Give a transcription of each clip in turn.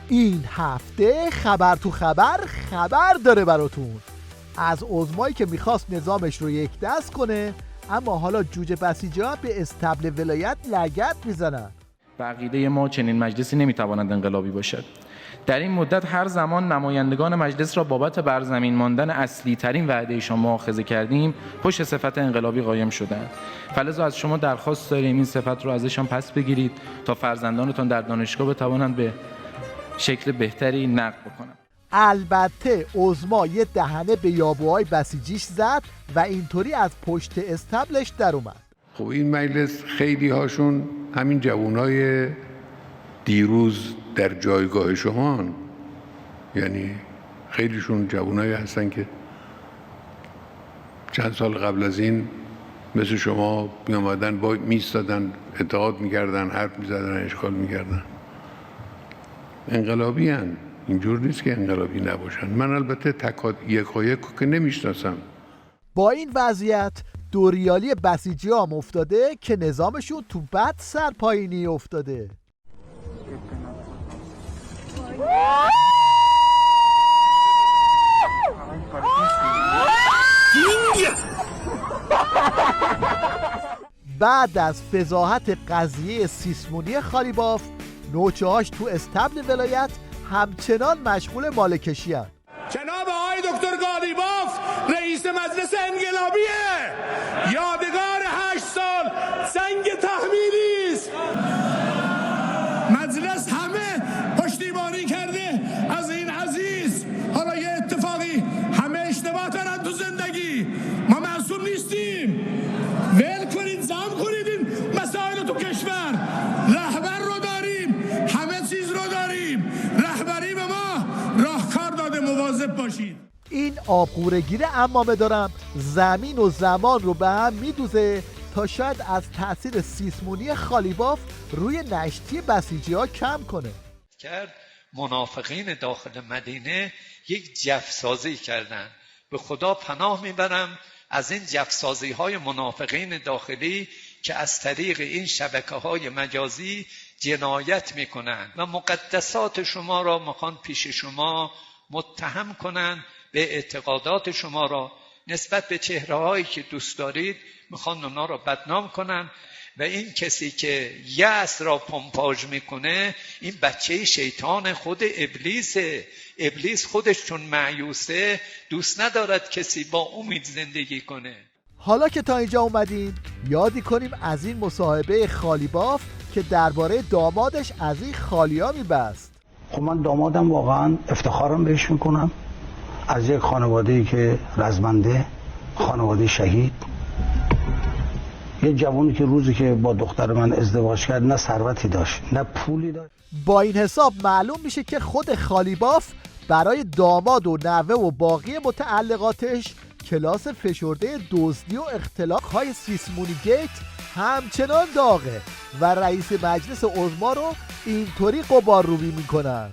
این هفته خبر تو خبر داره براتون از عظمایی که میخواست نظامش رو یک دست کنه، اما حالا جوجه بسیجی‌ها به استبل ولایت لگد میزنن. به عقیده ما چنین مجلسی نمیتواند انقلابی باشد. در این مدت هر زمان نمایندگان مجلس را بابت بر زمین ماندن اصلی ترین وعدهشان مؤاخذه کردیم، پشت صفت انقلابی قایم شدند. فلذا از شما درخواست داریم این صفت رو ازشان پس بگیرید تا فرزندانتان در دانشگاه بتوانند به شکل بهتری نقد بکنند. البته عظما یه دهنه به یابوهای بسیجیش زد و اینطوری از پشت استبلش در اومد. خب این مجلس خیلی هاشون همین جوانای دیروز در جایگاه شما، یعنی خیلیشون جوانایی هستن که چند سال قبل از این مثل شما می آمدن میستادن، اعتقاد میکردن، حرف میزدن، اشکال میکردن. انقلابی هن. اینجور نیست که انقلابی نباشن. من البته یکایک که نمیشناسم. با این وضعیت دوریالی بسیجی هم افتاده که نظامشون تو بد سرپایینی افتاده. بعد از فضاحت قضیه سیسمونی خالیباف، نوچه‌هاش تو استبل ولایت همچنان مشغول مالکشی هستند. جناب آقای دکتر قالیباف رئیس مجلس انقلابیه، یادگار 8 سال سنگ تحمیلی است. مجلس همه پشتیبانی کرده از این عزیز. حالا یه اتفاقی، همه اشتباه کردن تو زندگی، ما معصوم نیستیم. ول کنید، زم کنید این مسائل تو کشور. رهبر رو داریم، همه چیز رو داریم، رهبری به ما راهکار داده، مواظب باشید. این آبگورگیر عمامه دارم زمین و زمان رو به هم میدوزه تا شاید از تأثیر سیسمونی خالیباف روی نشتی بسیجی ها کم کنه. منافقین داخل مدینه یک جفسازی کردن. به خدا پناه میبرم از این جفسازی های منافقین داخلی که از طریق این شبکه های مجازی جنایت میکنن و مقدسات شما را میخوان پیش شما متهم کنن، به اعتقادات شما را نسبت به چهره هایی که دوست دارید میخوان اونا را بدنام کنن. و این کسی که یأس را پمپاژ میکنه این بچه شیطان خود ابلیسه. ابلیس خودش چون مایوسه دوست ندارد کسی با امید زندگی کنه. حالا که تا اینجا اومدین یادی کنیم از این مصاحبه خالیباف که درباره دامادش از این خالیا میبست. خب من دامادم واقعا افتخارم بهش میکنم، از یک خانواده‌ای که رزمنده، خانواده شهید، یه جوانی که روزی که با دختر من ازدواج کرد نه ثروتی داشت نه پولی داشت. با این حساب معلوم میشه که خود خالیباف برای داماد و نوه و باقی متعلقاتش کلاس فشرده دزدی و اختلاق‌های سیسمونی گیت همچنان داغه و رئیس مجلس عظما رو اینطوری غبار روبی میکنن.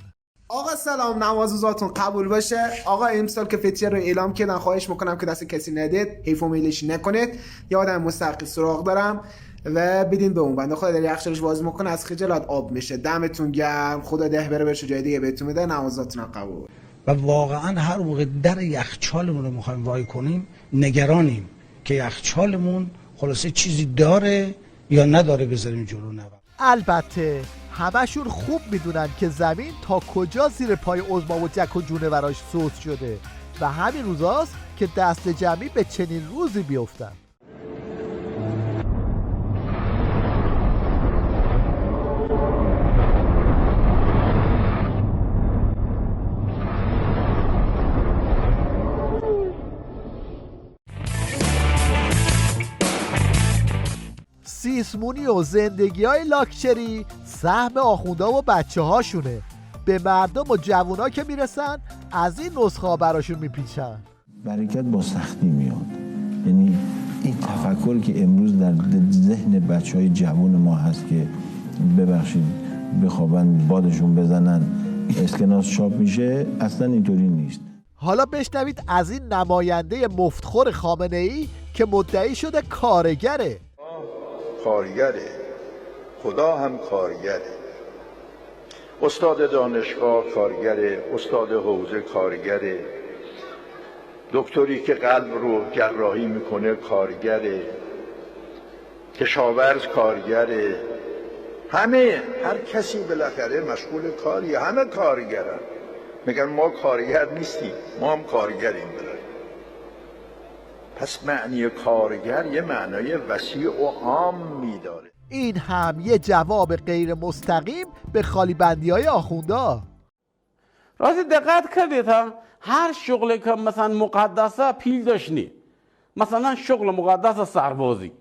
آقا سلام، نمازتون قبول باشه. آقا امسال که فطریه رو اعلام کردن، خواهش میکنم که دست کسی ندید، حیف و میلش نکنید. یه آدم مستحقی سراغ دارم و بدین به اون بنده خدا در یخچالش باز میکنه از خجالت آب میشه. دمتون گرم، خدا ده بره بهش جای دیگه بهتون میده. نمازتون قبول. و واقعا هر موقع در یخچالمون رو میخوایم وای کنیم نگرانیم که یخچالمون خلاصه چیزی داره یا نداره بذاریم جلو نبر. البته همشون خوب میدونن که زمین تا کجا زیر پای عظما و جک و جونوراش سوس شده و همین روزاست که دست جمعی به چنین روزی بیفتن. سیسمونی و زندگی های لاکچری سهم آخوندا و بچه هاشونه. به مردم و جوونا که میرسن از این نسخه ها براشون میپیچن. برکت با سختی میاد. یعنی این تفکری که امروز در ذهن بچه های جوان ما هست که ببخشید بخوابن بادشون بزنن اسکناس چاپ میشه، اصلا اینطوری نیست. حالا بشنوید از این نماینده مفتخور خامنه ای که مدعی شده کارگره. کارگره، خدا هم کارگره. استاد دانشگاه کارگره، استاد حوزه کارگره، دکتری که قلب رو جراحی میکنه کارگره، کشاورز کارگره، همه هر کسی بالاخره مشغول کاریه، همه کارگرن. میگن ما کارگر نیستیم، ما هم کارگریم. پس معنی کارگر یه معنای وسیع و عام میداره. این هم یه جواب غیر مستقیم به خالی بندی های آخوندا. راستی دقت کردید هم هر شغلی که مثلا مقدسه پیل داشتی، مثلا شغل مقدس سربازی،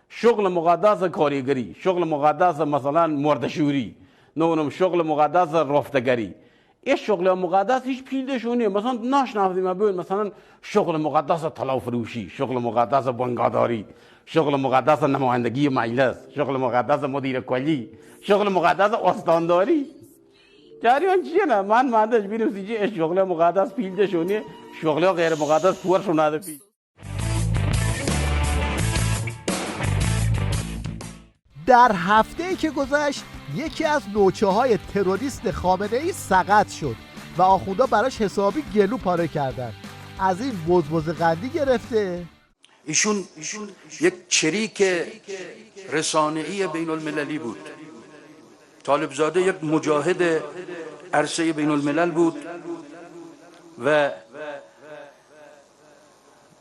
شغل مقدس کارگری، شغل مقدس مثلا مردشوری، نونم شغل مقدس رفتگری، این شغل مقدس هیچ پیلدشونی. مثلا ناشناختیم بود مثلا شغل مقدس طلا فروشی، شغل مقدس بنگاداری، شغل مقدس نمایندگی مجلس، شغل مقدس مدیر کلی، شغل مقدس استانداری. جریان چیه؟ نه من مندش بیرم سیجی شغل مقدس پیلدشونی، شغل غیر مقدس پورشون نده پیل. در هفته‌ای که گذشت یکی از نوچه‌های تروریست خامنه‌ای سقط شد و آخوندا براش حسابی گلو پاره کردن. از این بزبز قندی گرفته ایشون یک چریک رسانه‌ای بین المللی بود. طالبزاده یک مجاهد عرصه بین الملل بود و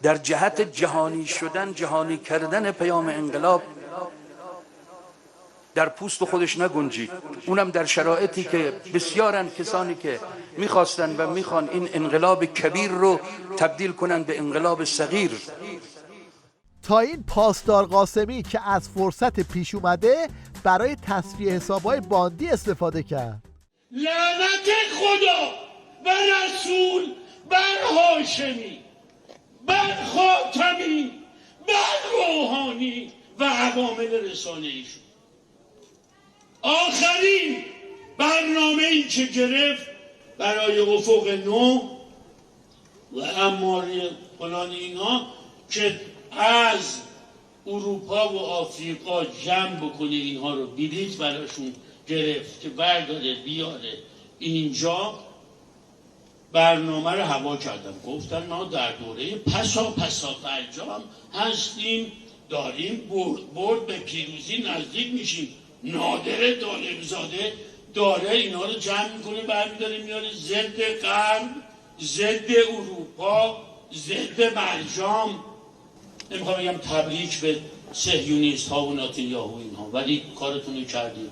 در جهت جهانی شدن، جهانی کردن پیام انقلاب در پوست خودش نگنجید. اونم در شرایطی که بسیارن کسانی که میخواستن و میخوان این انقلاب کبیر رو تبدیل کنن به انقلاب صغیر. تا این پاسدار قاسمی که از فرصت پیش اومده برای تصفیه حسابهای باندی استفاده کرد. لعنت خدا و رسول بر هاشمی، بر خاتمی، بر روحانی و عوامل رسانه ایشون. آخرین برنامه‌ای که گرفت برای افق نو و اماری فلان اینها که از اروپا و آفریقا جمع بکنه اینها رو بلیط براشون گرفت که برداره بیاره اینجا، برنامه رو هوا کردم. گفتن ما در دوره پسا فرجام هستیم، داریم برد به پیروزی نزدیک میشیم. نادر طالبزاده داره اینا رو جمع میکنه برمیداره میاره ضد غرب، ضد اروپا، ضد برجام. نمیخوام بگم تبریک به صهیونیست ها و نتانیاهو اینها، ولی کارتون رو کردید.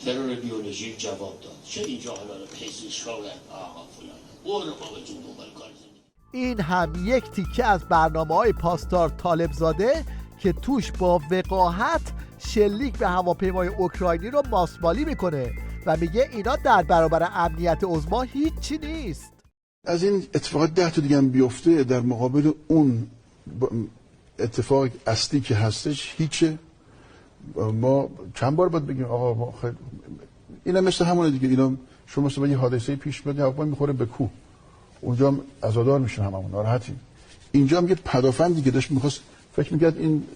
ترور بیولوژیک جواب داد. چه اینجا حالا پزشک ها و آقا فلان برو بابا جون دنبال کار زندگی. این هم یک تیکه از برنامه‌های پاسدار طالبزاده که توش با وقاحت شلیک به هواپیمای اوکراینی رو ماسمالی میکنه و میگه اینا در برابر امنیت عظما هیچی نیست. از این اتفاقات 10 تا دیگه هم بیفته در مقابل اون اتفاق اصلی که هستش هیچه. ما چند بار باید بگیم آقا ما اینا مثل همونه دیگه. اینا شما مثلا یه حادثه پیش میاد هواپیما میخوره به کوه، اونجا هم عزادار میشن، هممون ناراحتیم. اینجا هم یه پدافندی که داشت میخواست، فکر میکرد این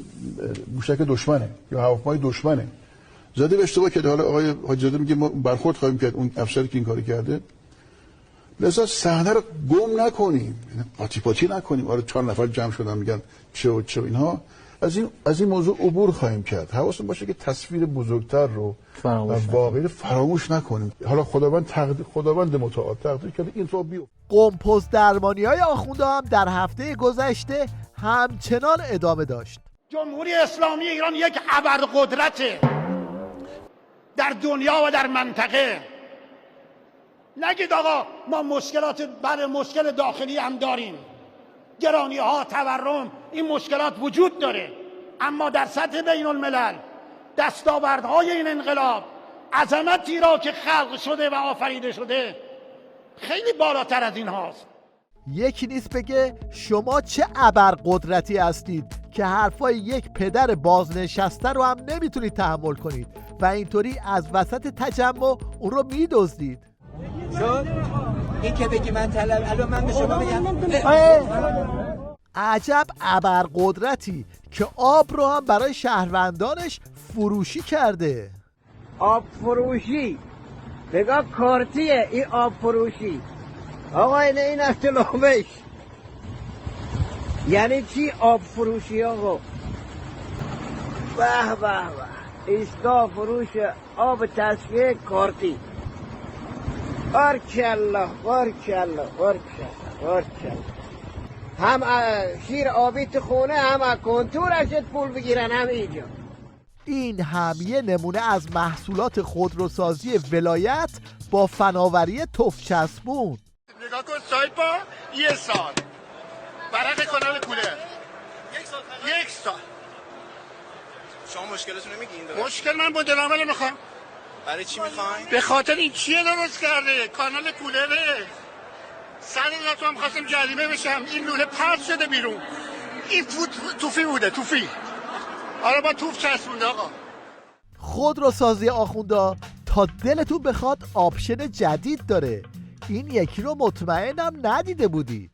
موشک دشمنه یا هواپیمای دشمنه، زده به اشتباه کرده. حالا آقای حاجی‌زاده میگه ما برخورد خواهیم کرد اون افسری که این کاری کرده. لذا صحنه رو گم نکنیم، قاطی پاتی نکنیم. آره 4 نفر جمع شدن میگن چه و چه اینها. از این موضوع عبور خواهیم کرد. حواستون باشه که تصویر بزرگتر رو و واقعی فراموش نکنیم. حالا خداوند متعال تقدیر کرده این تو بیو. قمپوز درمانی‌های آخونده هم در هفته گذشته همچنان ادامه داشت. جمهوری اسلامی ایران یک ابرقدرته در دنیا و در منطقه. نگید آقا ما مشکل داخلی هم داریم، گرانی ها، تورم، این مشکلات وجود داره، اما در سطح بین الملل دستاوردهای این انقلاب، عظمتی را که خلق شده و آفریده شده خیلی بالاتر از این هاست. یکی نیست بگه شما چه ابرقدرتی هستید که حرفای یک پدر بازنشسته رو هم نمیتونید تحمل کنید و اینطوری از وسط تجمع اون رو میدزدید. شد این که بگی من طلب، الان من به شما بگم عجب ابرقدرتی که آب رو هم برای شهروندانش فروشی کرده. آب فروشی بگاه کارتیه این آب فروشی. آقا این اختلافش یعنی چی آب فروشی آقا؟ به به به، ایستگاه فروش آب تصفیه کارتی. بارکالله بارکالله بارکالله بارکالله. هم شیر آبی تو خونه، هم کنتور ازت پول بگیرن، هم اینجا. این هم یه نمونه از محصولات خودروسازی ولایت با فناوری تف چسبون. نگاه کن سایپا یه سال برق کانال کولر یک سال. شما مشکلتون رو میگین؟ مشکل من با دلامه میخوام. برای چی میخواین؟ به خاطر این چیه درست کرده؟ کانال کولره 100,000 تومان خواستم جریمه بشم. این لوله پرت شده بیرون. این توفی بوده، توفی. آره با توف چسبونده آقا. خودروسازی آخوندا تا دلتون بخواد آپشن جدید داره. این یکی رو مطمئنم ندیده بودید.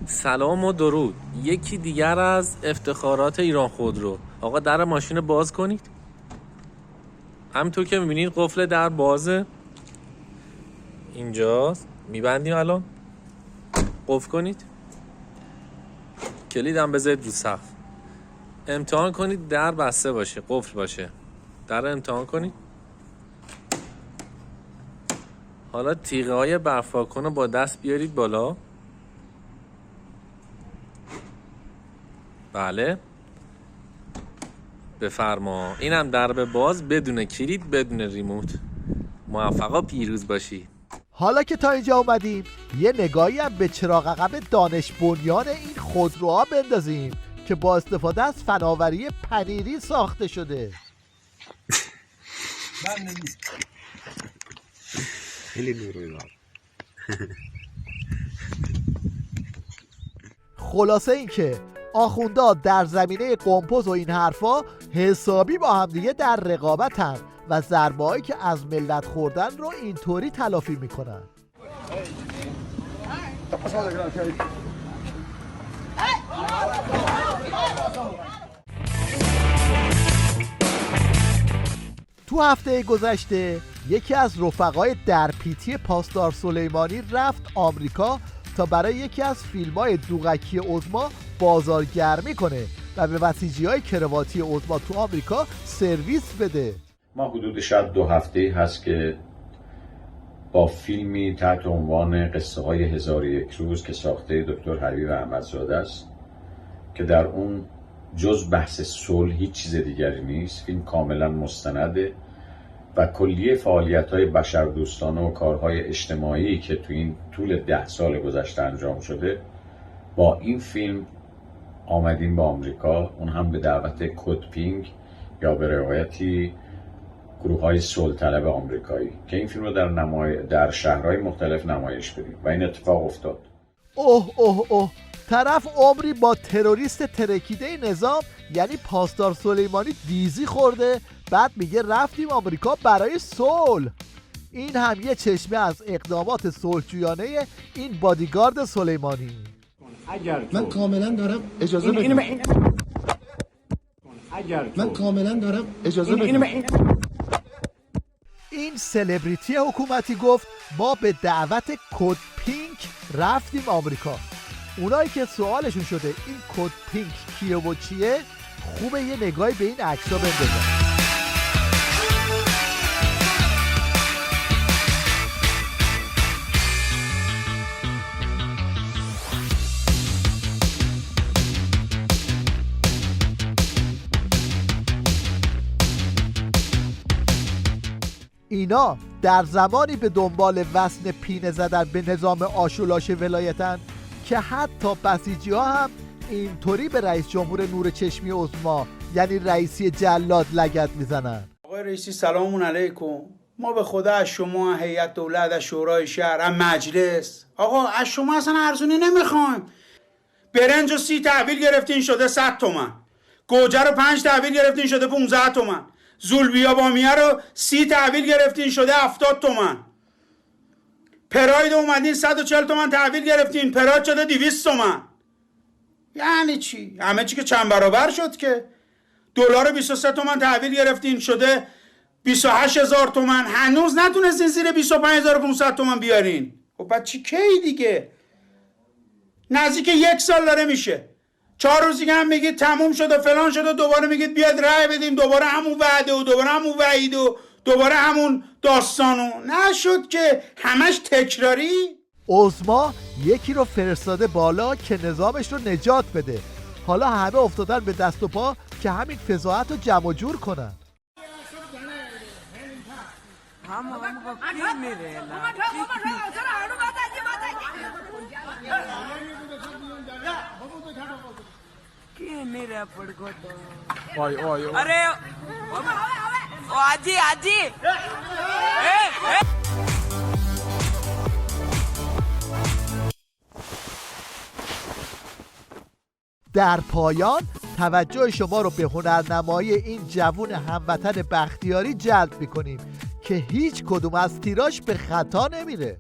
سلام و درود. یکی دیگر از افتخارات ایران خودرو. آقا در ماشین باز کنید. همونطور که میبینید قفل در بازه. اینجاست. میبندیم الان. قفل کنید. کلیدم بذارید رو سقف. امتحان کنید در بسته باشه، قفل باشه. در امتحان کنید. حالا تیغه های برفاکن رو با دست بیارید بالا. بله بفرما. اینم درب باز، بدون کلید، بدون ریموت. موفقا پیروز باشی. حالا که تا اینجا اومدیم یه نگاهی هم به چراغ عقب دانش بنیان این خودروها بندازیم که با استفاده از فناوری پنیری ساخته شده. خلاصه این که آخوندا در زمینه قمپوز و این حرفا حسابی با همدیگه در رقابتن و ضربه‌هایی که از ملت خوردن رو اینطوری تلافی میکنن. تو هفته گذشته یکی از رفقای درپیتی پاسدار سلیمانی رفت آمریکا تا برای یکی از فیلم‌های دوغکی عظما بازارگرمی کنه و به بسیجی‌های کرواتی عظما تو آمریکا سرویس بده. ما حدود شاید 2 هفته‌ای هست که با فیلمی تحت عنوان قصه های 1001 روز که ساخته دکتر حبیب احمدزاده است که در اون جز بحث صلح هیچ چیز دیگری نیست. فیلم کاملا مستنده و کلیه فعالیت‌های بشردوستانه و کارهای اجتماعی که تو این طول 10 سال گذشته انجام شده با این فیلم آمدیم به آمریکا، اون هم به دعوت کدپینگ یا به روایتی گروه‌های صلح طلب آمریکایی که این فیلم رو در شهرهای مختلف نمایش بدیم و این اتفاق افتاد. اوه طرف عمری با تروریست ترکیده نظام یعنی پاسدار سلیمانی دیزی خورده، بعد میگه رفتیم آمریکا برای صلح. این هم یه چشمه از اقدامات صلحجویانه این بادیگارد سلیمانی. من کاملا دارم اجازه بدم. من کاملا دارم اجازه بدم. این سلبریتی حکومتی گفت ما به دعوت کد پینک رفتیم آمریکا. اونایی که سوالشون شده این کد پینک کیه و چیه، خوبه یه نگاهی به این عکس‌ها بندازن. اینا در زمانی به دنبال وزن پینه زدن به نظام آشولاش ولایتن که حتی بسیجی ها هم اینطوری به رئیس جمهور نور چشمی عظما یعنی رئیسی جلاد لگد میزنن. آقای رئیسی سلام علیکم. ما به خدا از شما، هیئت دولت، از شورای شهر، از مجلس، آقا از شما اصلا ارزونی نمیخوایم. برنج رو 30 تحویل گرفتین شده 100 تومن. گوجه رو 5 تحویل گرفتین شده 15 تومن. زولبیا بامیه رو 30 تحویل گرفتین شده 70 تومن. پراید اومدین 140 تومن تحویل گرفتین، پراید شده 200 تومن. یعنی چی؟ همه چی که چند برابر شد که. دلار 23 تومن تحویل گرفتین شده 28,000 تومن، هنوز نتونستین زیر 25,500 تومن بیارین. خب بعد چی کی دیگه؟ نزدیک 1 سال داره میشه. 4 روز دیگه هم میگید تموم شد و فلان شد و دوباره میگید بیاد رأی بدیم، دوباره همون وعده و دوباره همون وعید و دوباره همون داستانو. نشد که همش تکراری. عظما یکی رو فرستاده بالا که نظامش رو نجات بده. حالا همه افتادن به دست و پا که همین فضاحت رو جمع جور کنن. अरे ओ आजी आजी در پایان توجه شما رو به هنرنمایی این جوون هموطن بختیاری جلب می‌کنیم که هیچ کدوم از تیراش به خطا نمیره.